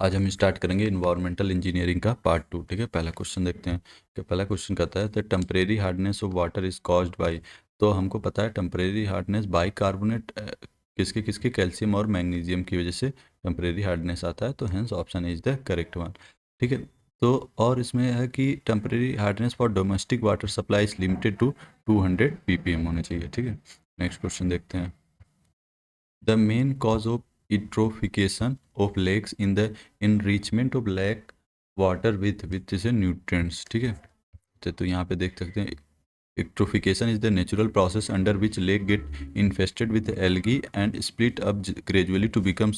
आज हम स्टार्ट करेंगे इन्वायरमेंटल इंजीनियरिंग का पार्ट 2। ठीक है, पहला क्वेश्चन देखते हैं कि पहला क्वेश्चन कहता है the temporary hardness of water is caused by. तो हमको पता है टेम्परेरी हार्डनेस बाई कार्बोनेट किसके किसके कैल्शियम और मैग्नीशियम की वजह से टेम्परेरी हार्डनेस आता है, तो hence option is the correct one. ठीक है, तो और इसमें है कि temporary hardness for domestic water supply is limited to 200 ppm होने चाहिए। ठीक है, नेक्स्ट क्वेश्चन देखते हैं। The main cause of eutrophication of lakes in the enrichment of lake water with जैसे nutrients। ठीक है, तो यहाँ पे देख सकते हैं eutrophication is the natural process under which lake get infested with algae and split up gradually to become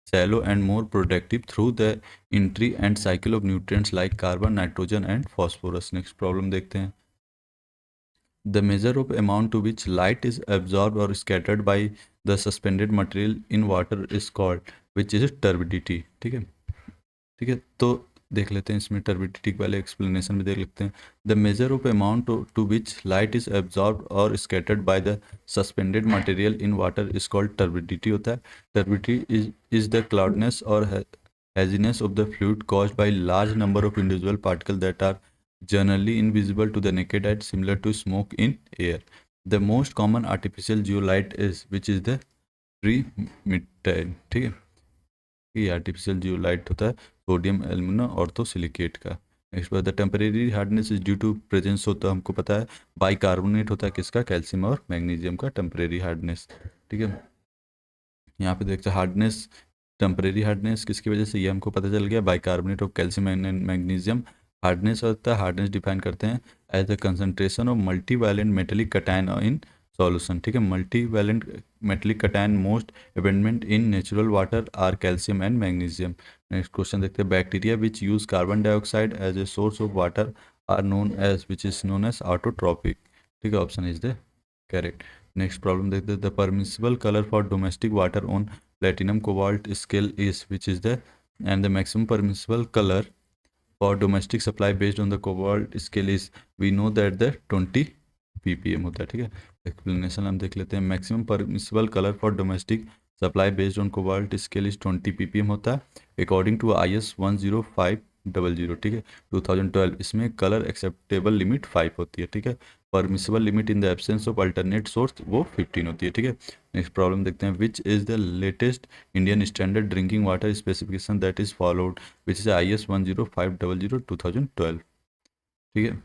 shallow and more productive through the entry and cycle of nutrients like carbon, nitrogen and phosphorus। Next problem देखते हैं। The measure of amount to which light is absorbed or scattered by the suspended material in water is called, which is turbidity। ठीक है, ठीक है, तो देख लेते हैं इसमें turbidity के पहले एक्सप्लेनेशन में देख लेते हैं। The measure of amount to which light is absorbed or scattered by the suspended material in water is called turbidity होता है। Turbidity is the cloudiness or haziness of the fluid caused by large number of individual particles that are generally invisible to the naked eye, similar to smoke in air। The most common artificial geolite is which is the pre-methane। ठीक है, ये artificial zeolite होता है sodium alumina orthosilicate का। Next बात the temporary hardness is due to presence होता है, हमको पता है बाइकार्बोनेट होता है किसका, कैल्शियम और मैग्नीशियम का टेम्परेरी हार्डनेस। ठीक है, यहाँ पे देखते हैं हार्डनेस, टेम्परेरी हार्डनेस किसकी वजह से, ये हमको पता चल गया bicarbonate of calcium and magnesium. Hardness होता है, हार्डनेस डिफाइन करते हैं as the concentration of multivalent metallic cation in solution. ठीक है, multivalent metallic cation most abundant in natural water are calcium and magnesium. Next question देखते हैं। Bacteria which use carbon dioxide as a source of water are known as which is known as autotrophic. ठीक है, option is the correct. Next problem देखते हैं। The permissible colour for domestic water on platinum cobalt scale is which is the, and the maximum permissible color for domestic supply based on the cobalt scale is, we know that the 20 ppm होता है। ठीक है, explanation हम देख लेते हैं। Maximum permissible colour for domestic supply based on cobalt scale is 20 ppm होता है अकॉर्डिंग टू IS 10500। ठीक है, 2012। इसमें कलर एक्सेप्टेबल लिमिट 5 होती है। ठीक है, permissible limit in the absence of alternate source वो 15 होती है। ठीक है, नेक्स्ट प्रॉब्लम देखते हैं। विच is the latest Indian standard drinking water specification that is followed, which is IS 10500 2012। ठीक है,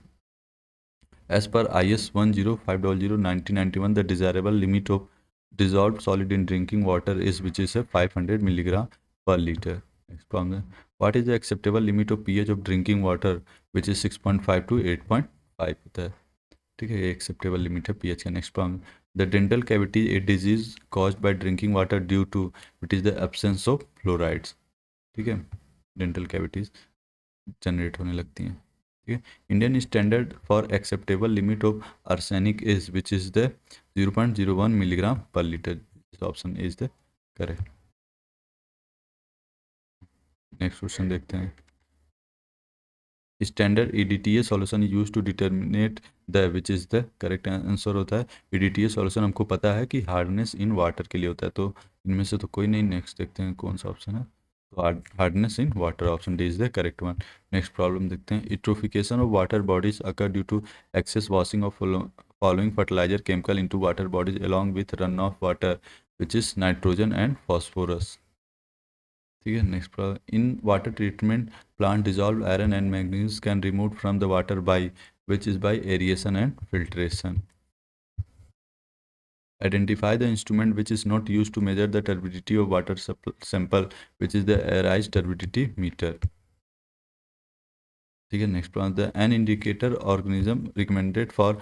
as per IS 10500 1991 the desirable limit of dissolved solid in drinking water is which is a 500 milligram per liter। Next problem, what is the acceptable limit of pH of drinking water, which is 6.5 to 8.5 होता है। ठीक है, ये acceptable limit है pH का। Next problem, the dental cavity a disease caused by drinking water due to it is the absence of fluorides. ठीक है, dental cavities generate होने लगती हैं। ठीक है, Indian standard for acceptable limit of arsenic is which is the 0.01 milligram per litre. Option is the correct. Next question देखते हैं। Standard EDTA solution use to determinate the which is the correct answer होता है। EDTA solution हमको पता है कि hardness in water के लिए होता है, तो इनमें से तो कोई नहीं। नेक्स्ट देखते हैं कौन सा ऑप्शन है, तो hardness in water, option D is the correct one. Next problem देखते हैं। Eutrophication of water bodies occur due to excess washing of following fertiliser chemical into water bodies along with run off water which is nitrogen and phosphorus. ठीक है, next problem. In water treatment plant dissolved iron and manganese can removed from the water by which is by aeration and filtration। Identify the instrument which is not used to measure the turbidity of water sample which is the arized turbidity meter। ठीक है, next problem. The an indicator organism recommended for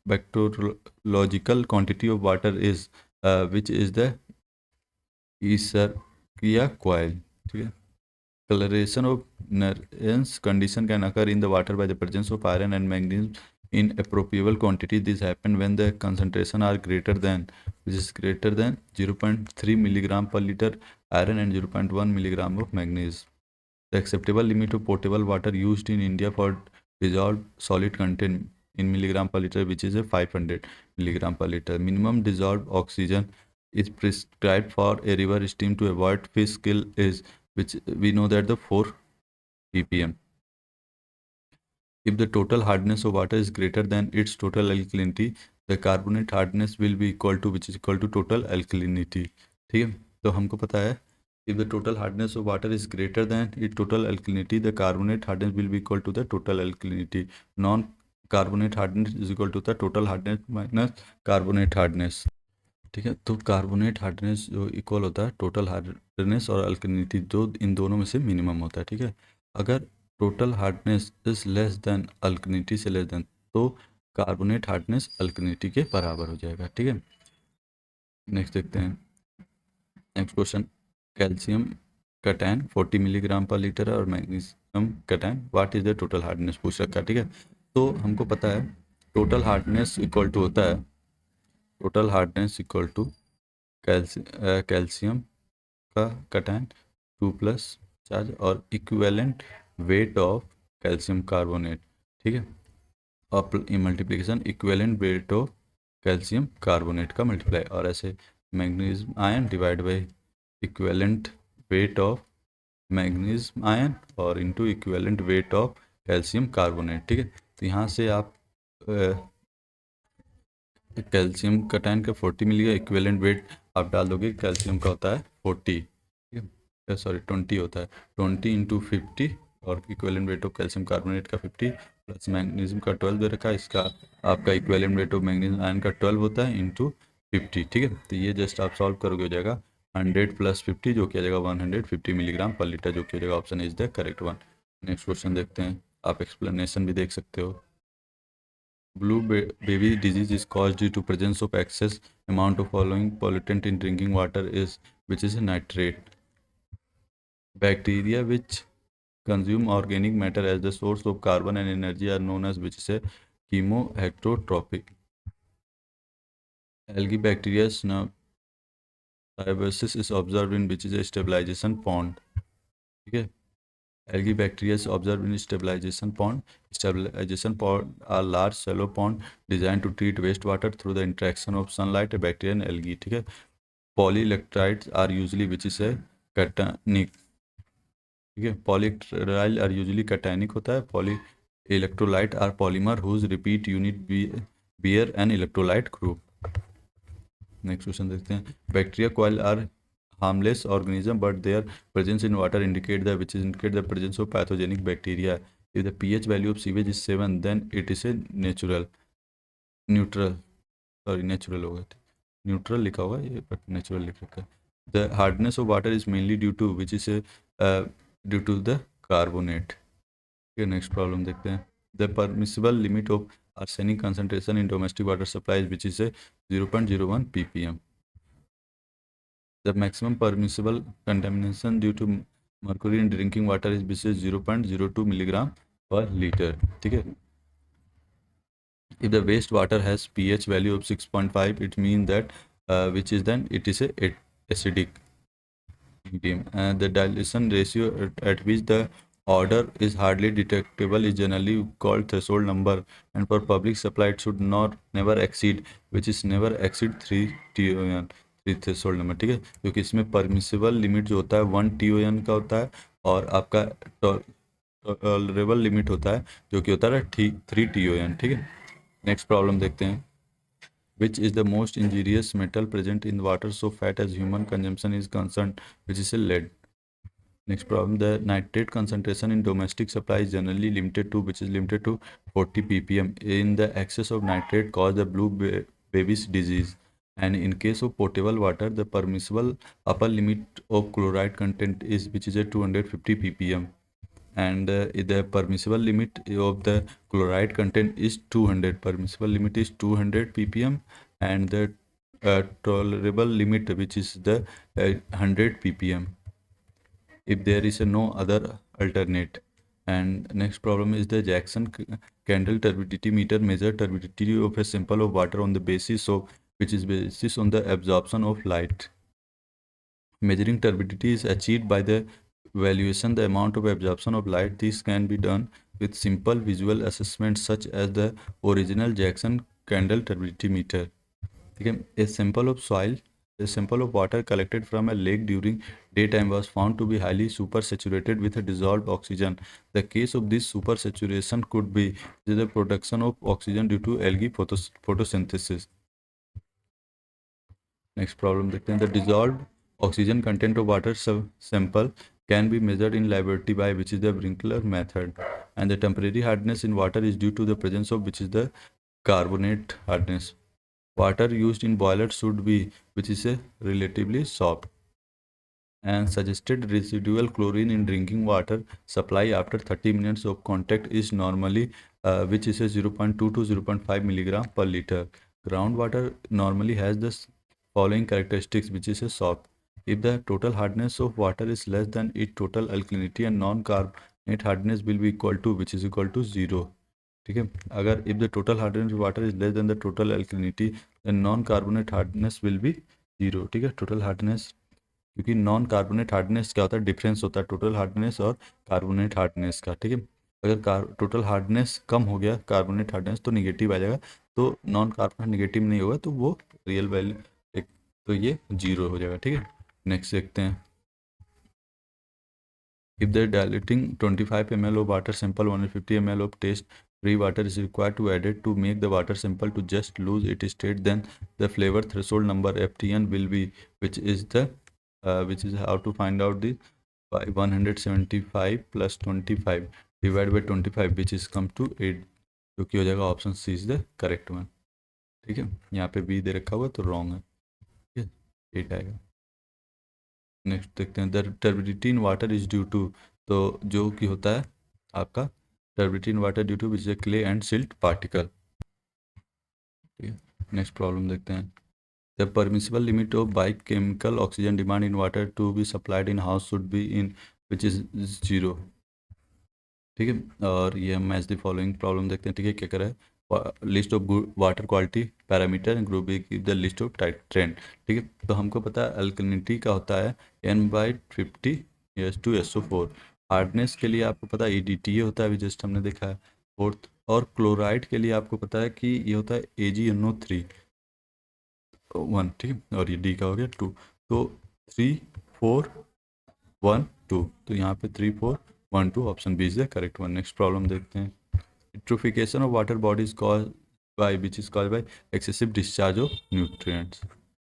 bacteriological quantity of water is which is the Escherichia coli. ठीक है, coloration of Nernst condition can occur in the water by the presence of iron and manganese in appropriable quantity. This happen when the concentration are greater than, which is greater than 0.3 milligram per liter iron and 0.1 milligram of manganese। The acceptable limit of potable water used in India for dissolved solid content in milligram per liter, which is a 500 milligram per liter। Minimum dissolved oxygen is prescribed for a river stream to avoid fish kill is which we know that the 4 ppm. If the total hardness of water is greater than its total alkalinity, the carbonate hardness will be equal to, which is equal to total alkalinity. ठीक है, तो हमको पता है if the total hardness of water is greater than its total alkalinity, the carbonate hardness will be equal to the total alkalinity. Non carbonate hardness is equal to the total hardness minus carbonate hardness. ठीक है, तो carbonate hardness जो equal होता है total hardness और alkalinity, जो इन दोनों में से मिनिमम होता है। ठीक है, अगर total hardness is less than alkalinity से लेस देन, तो कार्बोनेट हार्डनेस अल्कलिनिटी के बराबर हो जाएगा। ठीक है, नेक्स्ट देखते हैं। Next question, calcium कटैन 40 milligram per litre है और magnesium कटैन what is the total hardness पूछ रखा है। ठीक है, तो हमको पता है टोटल हार्डनेस इक्वल टू होता है, total hardness equal to calcium का कटैन 2+ चार्ज और equivalent weight of calcium carbonate. ठीक है, और multiplication equivalent weight of calcium carbonate का मल्टीप्लाई, और ऐसे magnesium ion divide by equivalent weight of magnesium ion और into equivalent weight of calcium carbonate. ठीक है, तो यहाँ से आप कैल्शियम कटैन का 40 मिलेगा, इक्विवेलेंट वेट आप डाल दोगे, कैल्शियम का होता है 40, ठीक है, सॉरी 20 होता है, 20 इंटू 50 और equivalent weight of calcium carbonate का 50 प्लस मैग्नीशियम का 12 दे रखा है, इसका आपका equivalent weight of magnesium ion का 12 होता है इंटू 50। ठीक है, तो ये जस्ट आप सॉल्व करोगे हो जाएगा 100 + 50 जो कि आ जाएगा 150 मिलीग्राम पर लीटर, जो कि हो जाएगा option is the correct one. Next question देखते हैं, आप एक्सप्लेनेशन भी देख सकते हो। Blue baby disease is caused due to presence of excess amount of following pollutant in drinking water is, which is a nitrate. Bacteria which consume organic matter as the source of carbon and energy are known as, which is a chemoheterotropic. Algae bacteria symbiosis is observed in, which is a stabilization pond. ठीक है, algae bacteria is observed in stabilization pond. Stabilization pond are large shallow pond designed to treat wastewater through the interaction of sunlight, bacteria and algae. ठीक है, polyelectrides are usually, which is a cationic. ठीक है, polyelectride are usually cationic होता है, poly electrolyte are polymer whose repeat unit bear an electrolyte group. Next question देखते हैं, bacteria coli are harmless organism but their presence in water indicate the, which is indicate the presence of pathogenic bacteria. If the pH value of sewage is 7 then it is a neutral होगा, neutral लिखा हुआ है ये but natural लिख रखा है। The hardness of water is mainly due to, which is due to the carbonate. ठीक है, नेक्स्ट प्रॉब्लम देखते हैं, the permissible limit of arsenic concentration in domestic water supply, which is 0.01 ppm. The maximum permissible contamination due to mercury in drinking water is, which is 0.02 milligram per liter. ठीक है, if the wastewater has pH value of 6.5 it means that which is then it is a acidic medium, and the dilution ratio at which the odor is hardly detectable is generally called threshold number, and for public supply it should never exceed, which is never exceed 3 TON, 3 threshold number. ठीक है, क्योंकि इसमें permissible limit जो होता है 1 TON का होता है और आपका टॉलरेबल लिमिट होता है जो कि होता है 3 TON। ठीक है, नेक्स्ट प्रॉब्लम देखते हैं, which is the most injurious metal present in water so fat as human consumption is concerned, which is a lead. Next problem, the nitrate concentration in domestic supply is generally limited to, which is limited to 40 ppm. In the excess of nitrate cause the blue baby's disease, and in case of potable water the permissible upper limit of chloride content is, which is a 250 ppm, and the permissible limit of the chloride content is 200. Permissible limit is 200 ppm, and the tolerable limit, which is the 100 ppm, if there is no other alternate. And next problem is the Jackson candle turbidity meter measure turbidity of a sample of water on the basis of, which is basis on the absorption of light. Measuring turbidity is achieved by the valuation the amount of absorption of light. This can be done with simple visual assessments such as the original Jackson candle turbidity meter. ठीक है, a sample of soil A sample of water collected from a lake during daytime was found to be highly supersaturated with a dissolved oxygen. The case of this supersaturation could be the production of oxygen due to algae photosynthesis. Next problem देखते हैं. The dissolved oxygen content of water sample can be measured in laboratory by which is the Winkler method, and the temporary hardness in water is due to the presence of which is the carbonate hardness. Water used in boiler should be which is a relatively soft, and suggested residual chlorine in drinking water supply after 30 minutes of contact is normally which is a 0.2 to 0.5 milligram per liter. Groundwater normally has the following characteristics which is a soft. If the total hardness of water is less than its total alkalinity and non-carbonate hardness will be equal to which is equal to 0. ठीक है. अगर if the total hardness of water is less than the total alkalinity then non-carbonate hardness will be 0. ठीक है. Total hardness, क्योंकि non carbonate hardness क्या होता है, difference होता है टोटल हार्डनेस और कार्बोनेट हार्डनेस का. ठीक है. अगर टोटल हार्डनेस कम हो गया कार्बोनेट हार्डनेस तो निगेटिव आ जाएगा, तो नॉन कार्बोनेट निगेटिव नहीं होगा तो वो रियल वैल्यू एक, तो ये 0 हो जाएगा. ठीक है. नेक्स्ट देखते हैं. If the diluting 25 ml of water sample 150 ml of test free water is required to add it to make the water sample to just lose its state, then the flavor threshold number FTN will be which is how to find out the 175 plus 25 divided by 25 which is come to 8, जो कि हो जाएगा option C is the correct one. ठीक है. यहाँ पे B दे रखा हुआ तो रॉन्ग है. ठीक है. 8 आएगा. नेक्स्ट देखते हैं. The turbidity in water is due to, तो जो कि होता है आपका turbidity in water due to which is clay and silt particle. ठीक है. नेक्स्ट प्रॉब्लम देखते हैं. The permissible limit of biochemical oxygen demand in water to be supplied in house should be in which is 0. ठीक है. और ये हम match the following problem देखते हैं. ठीक है. क्या करें, list of water quality parameter and group the list of trend. ठीक है. तो हमको पता है अल्कलिनिटी का होता है N/50 S2SO4. हार्डनेस के लिए आपको पता है EDTA होता है, अभी जस्ट हमने देखा है. फोर्थ, और क्लोराइड के लिए आपको पता है कि ये होता है AgNO3 1. ठीक है. और ये डी का हो गया 2. तो 3 4 1 2, तो यहाँ पे 3 4 1 2 option B is the correct one. Next problem देखते हैं. Eutrophication of water body is caused by excessive discharge of nutrients.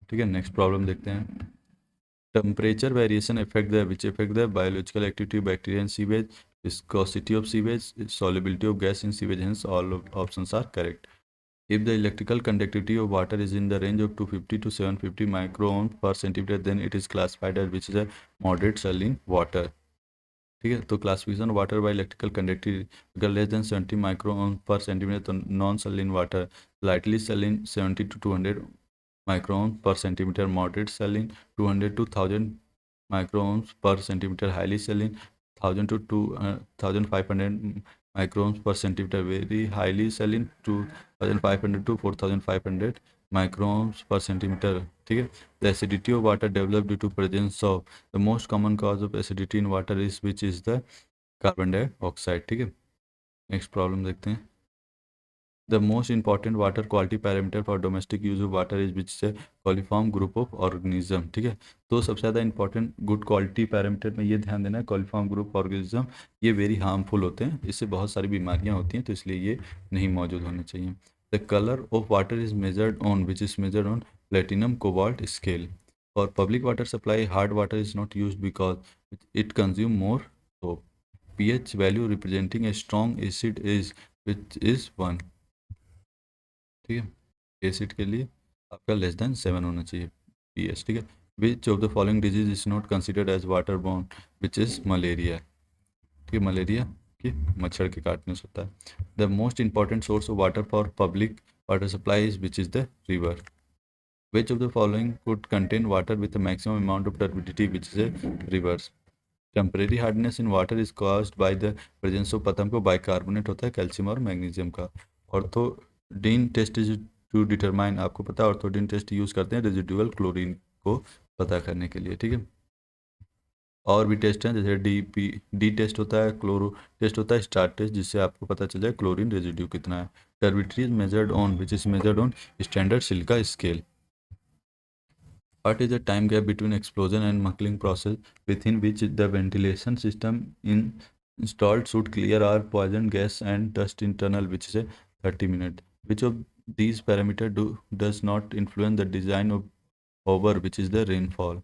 ठीक है. नेक्स्ट प्रॉब्लम देखते हैं. Temperature variation affect the biological activity of bacteria in sewage, viscosity of sewage, solubility of gas in sewage, hence all options are correct. If the electrical conductivity of water is in the range of 250 to 750 microohm per centimeter, then it is classified as which is a moderate saline water. ठीक है. तो classification water by electrical conductivity, अगर less than 70 micron per centimetre तो non saline water, lightly saline 70 to 200 micron per centimetre, moderate saline 200 to 1000 micron per centimetre, highly saline 1000 to 2500 micron per centimetre, very highly saline 2500 to 4500 microns per centimeter. ठीक है. The acidity of water developed due to presence of, the most common cause of acidity in water is which is the carbon dioxide. ठीक है. Next problem देखते हैं. The most important water quality parameter for domestic use of water is which is a coliform group of organism. ठीक है. तो सबसे ज़्यादा important good quality parameter में ये ध्यान देना है, कॉलिफॉर्म ग्रुप ऑर्गेनिज्म ये वेरी हार्मफुल होते हैं, इससे बहुत सारी बीमारियाँ होती हैं, तो इसलिए ये नहीं मौजूद होने चाहिए. The color of water is measured on which is measured on platinum cobalt scale. For public water supply, hard water is not used because it consume more soap. pH value representing a strong acid is which is 1. ठीक है. Acid के लिए आपका less than 7 होना चाहिए pH. ठीक है. Which of the following disease is not considered as waterborne, which is malaria. ठीक है. मलेरिया कि मच्छर के काटने से होता है. The most important source of water for public water supply is which is the river. Which of the following could contain water with maximum amount of turbidity which is A reverse. Temporary hardness in water is caused by the presence of, पता हमको bicarbonate होता है calcium और magnesium का. ऑर्थोडीन test is to determine, आपको पता है ऑर्थोडीन test use करते हैं रेजिडुअल क्लोरीन को पता करने के लिए. ठीक है. और भी टेस्ट हैं जैसे डी टेस्ट होता है, क्लोरो टेस्ट होता है, स्टार टेस्ट जिससे आपको पता चल जाए क्लोरीन रेजिड्यू कितना है. Turbidity is measured on which is measured on standard silica scale. What is the time gap between explosion and muckling process within which the ventilation system installed should clear our poison gas and dust internal, which is a 30 minutes. Which of these parameters does not influence the design of over, which is the rainfall?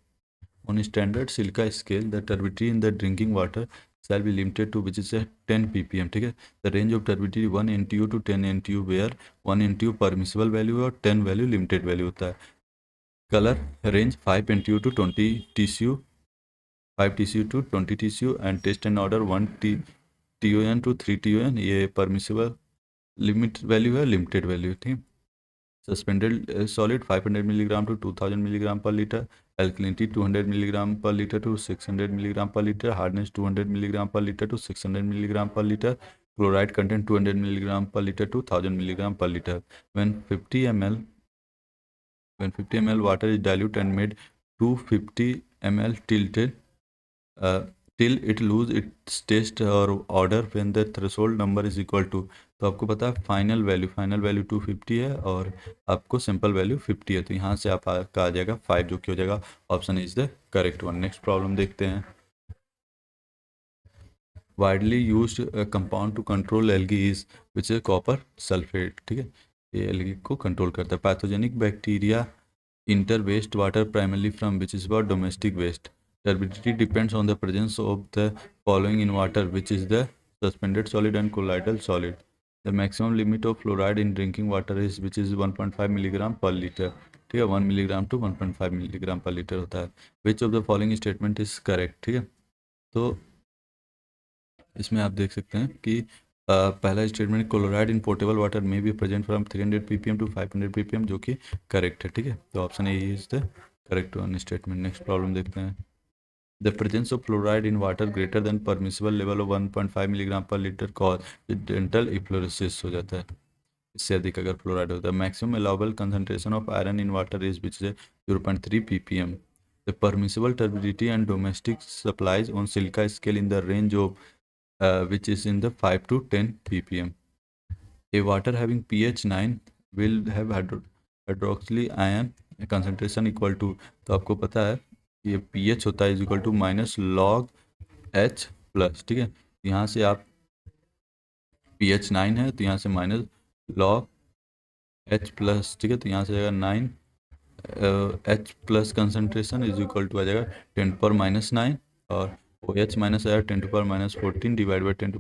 On a standard silica scale, the turbidity in the drinking water shall be limited to, which is a 10 ppm. ठीक है, the range of turbidity 1 NTU to 10 NTU, where 1 NTU permissible value और 10 value limited value होता है. Color range 5 NTU to 20 TCU, 5 TCU to 20 TCU, and taste and order 1 TON to 3 TON. ये permissible limit value है, limited value. ठीक. Suspended solid 500 milligram to 2000 milligram per litre. Alkalinity 200 milligram per litre to 600 milligram per litre. Hardness 200 milligram per litre to 600 milligram per litre. Chloride content 200 milligram per litre to 1000 milligram per litre. when 50 ml water is diluted and made 250 ml till it lose its taste और order when the threshold number is equal to. तो आपको पता है final value 250 है और आपको simple value 50 है. तो यहाँ से आपका आ जाएगा 5, जो कि हो जाएगा option is the correct one. Next problem देखते हैं. Widely use compound to control algae is which is copper sulphate. ठीक है, ये एल्गी को कंट्रोल करता है. Pathogenic bacteria enter waste water primarily from which is about domestic waste. Turbidity depends on the presence of the following in water, which is the suspended solid and colloidal solid. The maximum limit of fluoride in drinking water is which is 1.5 milligram per liter. ठीक है, 1 milligram to 1.5 milligram per litre होता है. Which of the following statement is correct. ठीक है, तो इसमें आप देख सकते हैं कि पहला statement chloride in portable water में भी present from 300 ppm to 500 ppm, जो कि करेक्ट है. ठीक है, तो option A is the correct one statement. Next problem देखते हैं. The presence of fluoride in water greater than permissible level of 1.5 milligram per litre cause dental efflorescence हो जाता है. इससे अधिक अगर फ्लोराइड होता है. Maximum allowable concentration of iron in water is विच है 0.3 ppm. The permissible turbidity and domestic supplies on silica scale in the range of which is in the 5 to 10 ppm. A water having pH 9 will have hydroxyl ion concentration equal to. तो आपको पता है ये pH होता है is equal to minus log H plus. ठीक है, यहाँ से आप pH 9 है तो यहाँ से माइनस लॉग H प्लस. ठीक है, तो यहाँ से आएगा 9 H plus concentration is equal to आ जाएगा 10⁻⁹ और OH माइनस आया 10⁻⁴ डिवाइड बाई 10⁻⁹ तो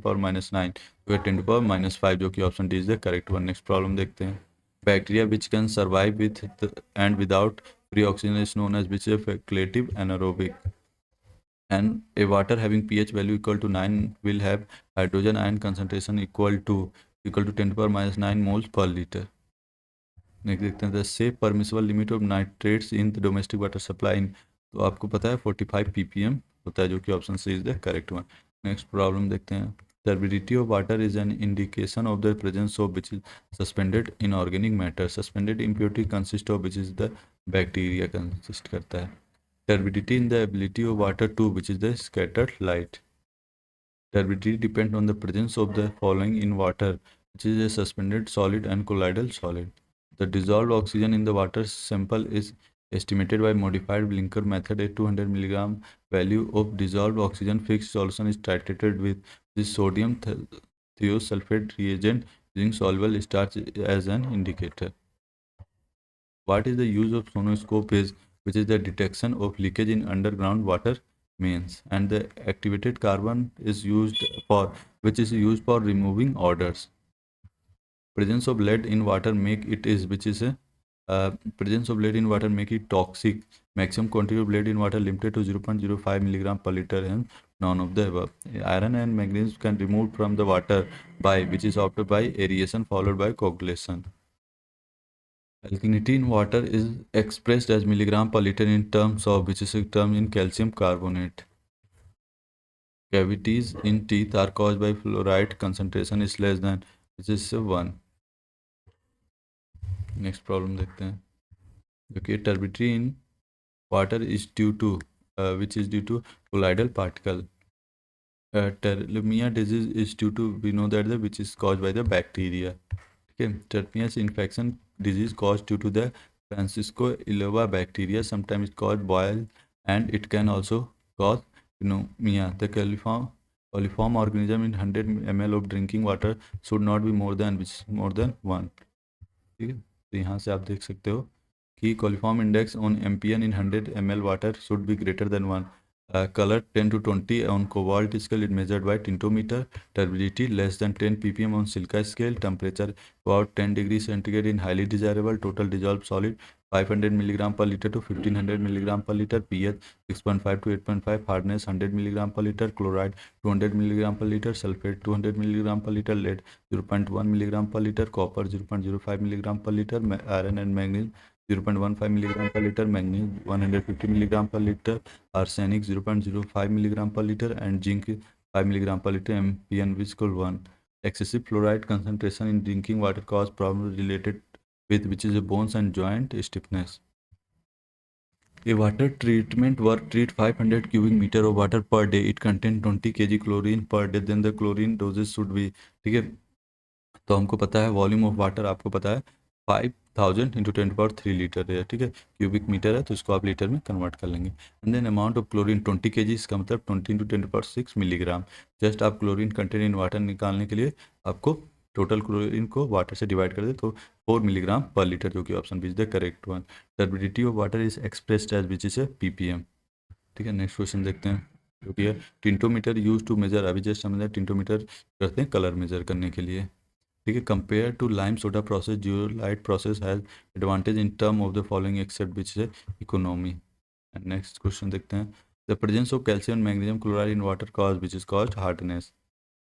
10⁻⁵, जो कि option D is the correct one. Next problem देखते हैं. Bacteria which can survive with and without free oxygen is known as which is facultative anaerobic. And a water having pH value equal to 9 will have hydrogen ion concentration equal to 10⁻⁹ moles per liter. Next देखते हैं. The safe permissible limit of nitrates in the domestic water supply in. तो आपको पता है 45 ppm होता है, जो कि option C is the correct one. Next problem देखते हैं. Turbidity of water is an indication of the presence of which is suspended inorganic matter. Suspended impurity consist of which is the bacteria consist करता है. Turbidity in the ability of water to which is the scattered light. Turbidity depends on the presence of the following in water, which is a suspended solid and colloidal solid. The dissolved oxygen in the water sample is estimated by modified Blinker method. A 200 milligram value of dissolved oxygen fixed solution is titrated with this sodium thiosulfate reagent using soluble starch as an indicator. What is the use of sonoscope is which is the detection of leakage in underground water mains, and the activated carbon is used for which is used for removing odors. Presence of lead in water make it is which is a presence of lead in water make it toxic. Maximum quantity of lead in water limited to 0.05 milligram per liter and none of the above. Iron and magnesium can removed from the water by which is after by aeration followed by coagulation. Alkalinity in water is expressed as milligram per liter in terms of which is a term in calcium carbonate. Cavities in teeth are caused by fluoride concentration is less than which is 1. Next problem देखते हैं. जो कि turbidity in water is due to which is due to colloidal particle. Tularemia disease is due to we know that the which is cause by the bacteria. ठीक है, tularemia's infection disease cause due to the Francisco Ilova bacteria sometimes cause boil and it can also cause pneumonia. The coliform organism in 100 ml of drinking water should not be more than one. ठीक है, तो यहाँ से आप देख सकते हो कि coliform index on MPN in 100 ml water should be greater than 1. Color 10 to 20 on cobalt scale is measured by tintometer. Turbidity less than 10 ppm on silica scale. Temperature about 10 degrees centigrade in highly desirable. Total dissolved solid 500 milligram per liter to 1500 milligram per liter. pH 6.5 to 8.5. Hardness 100 milligram per liter. Chloride 200 milligram per liter. Sulfate 200 milligram per liter. Lead 0.1 milligram per liter. Copper 0.05 milligram per liter. Iron and magnesium 0.15 milligram per liter. Magnesium 150 milligram per liter. Arsenic 0.05 milligram per liter and zinc 5 milligram per liter. MPN is equal 1. Excessive fluoride concentration in drinking water cause problems related with which is a bones and joint stiffness. A water treatment work treat 500 cubic meter of water per day. It contain 20 kg chlorine per day. Then the chlorine doses should be, ठीक है, तो हमको पता है volume of water आपको पता है 5000 into 10⁻³ है, ठीक है, क्यूबिक मीटर है तो इसको आप लीटर में कन्वर्ट कर लेंगे. And then amount of chlorine 20 kg, इसका मतलब 20 इंटू 10⁻6 मिलीग्राम. जस्ट आप क्लोरीन कंटेन इन वाटर निकालने के लिए आपको टोटल क्लोरीन को वाटर से डिवाइड कर दे तो 4 मिलीग्राम पर लीटर, जो कि option B is the correct one. Turbidity of water is expressed as which is a ppm. ठीक है, नेक्स्ट क्वेश्चन देखते हैं जो कि है टिंटोमीटर यूज टू मेजर. अभी जस्ट हमने टिंटोमीटर करते हैं कलर मेजर करने के लिए, ठीक है. Compare to lime soda process, zeolite process has advantage in term of the following except which है इकोनॉमी. एंड नेक्स्ट क्वेश्चन देखते हैं. The presence of calcium magnesium chloride in water cause which is caused hardness.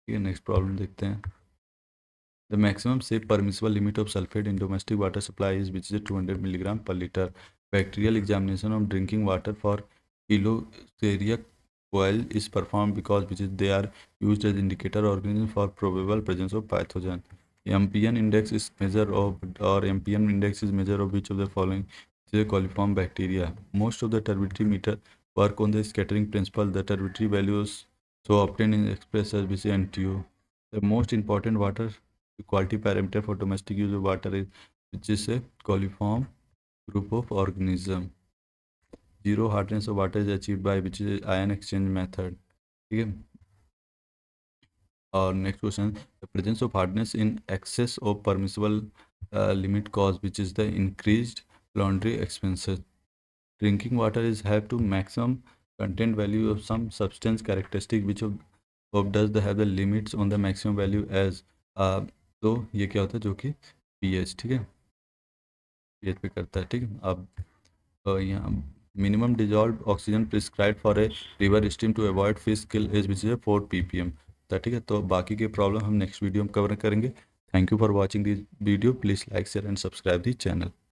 ठीक है, next problem देखते हैं. The maximum safe permissible limit of sulphate in domestic water supply is which is 200 milligram per litre. Bacterial examination of drinking water for किलोसेरिया coil is performed because which is they are used as indicator organism for probable presence of pathogen. MPN index is measure of, or MPN index is measure of which of the following is a coliform bacteria. Most of the turbidity meter work on the scattering principle. The turbidity values so obtained in express as BC NTU. The most important water quality parameter for domestic use of water is which is a coliform group of organism. Zero hardness of water is achieved by which is ion exchange method. ठीक है. और next question, the presence of hardness in excess of permissible limit cause which is the increased laundry expenses. Drinking water is have to maximum content value of some substance characteristic which of does the have the limits on the maximum value as. तो ये क्या होता है जो कि pH, ठीक है, pH पे करता है. ठीक है, अब यहाँ minimum dissolved oxygen prescribed for a river stream to avoid fish kill is which is 4 ppm. ठीक है, तो बाकी के प्रॉब्लम हम नेक्स्ट वीडियो में कवर करेंगे. Thank you for watching this video. Please like share and subscribe the channel.